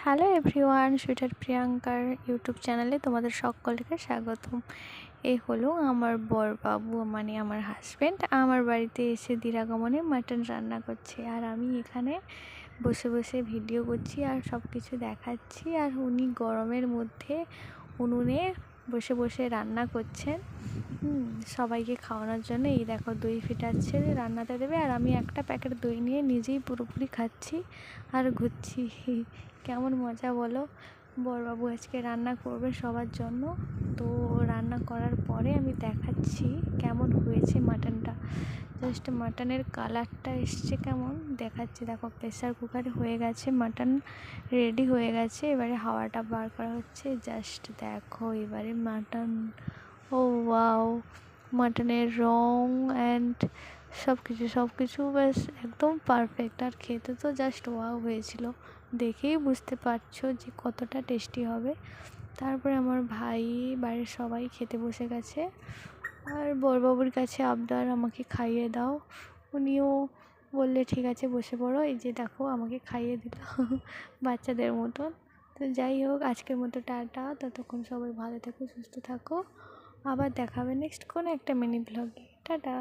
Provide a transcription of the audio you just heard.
Hello everyone, sweater প্রিয়াঙ্কার YouTube চ্যানেলে তোমাদের সকলকে স্বাগতম। এই হলো আমার বরবাবু, মানে আমার হাজব্যান্ড আমার বাড়িতে এসে দিরাগমনে মাটন রান্না করছে, আর আমি এখানে বসে বসে ভিডিও করছি আর সব কিছু দেখাচ্ছি। আর উনি গরমের মধ্যে উনুনে বসে বসে রান্না করছেন সবাইকে খাওয়ানোর জন্য। এই দেখো দই ফিটাচ্ছে, রান্নাতে দেবে, আর আমি একটা প্যাকেট দই নিয়ে নিজেই পুরোপুরি খাচ্ছি আর ঘুরছি। কেমন মজা বলো। বড়বাবু আজকে রান্না করবে সবার জন্য, তো রান্না করার পরে আমি দেখাচ্ছি কেমন হয়েছে মাটনটা। জাস্ট মাটনের কালারটা এসছে কেমন দেখাচ্ছি। দেখো প্রেসার কুকারে হয়ে গেছে, মাটন রেডি হয়ে গেছে, এবারে হাওয়াটা বার করা হচ্ছে। জাস্ট দেখো এবারে মাটন, ও ওয়াও, মাটনের রং অ্যান্ড সব কিছু ব্যাস একদম পারফেক্ট। আর খেতে তো জাস্ট ওয়াও হয়েছিল, দেখেই বুঝতে পারছো যে কতটা টেস্টি হবে। তারপরে আমার ভাই, বাড়ির সবাই খেতে বসে গেছে। আর বড়বাবুর কাছে আবদার, আমাকে খাইয়ে দাও। উনিও বললে ঠিক আছে বসে পড়ো। এই যে দেখো আমাকে খাইয়ে দিল বাচ্চাদের মতন। তো যাই হোক, আজকের মতো টাটা, ততক্ষণ সবাই ভালো থাকো, সুস্থ থাকো। আবার দেখাবে নেক্সট কোনো একটা মিনি ব্লগে। টাটা।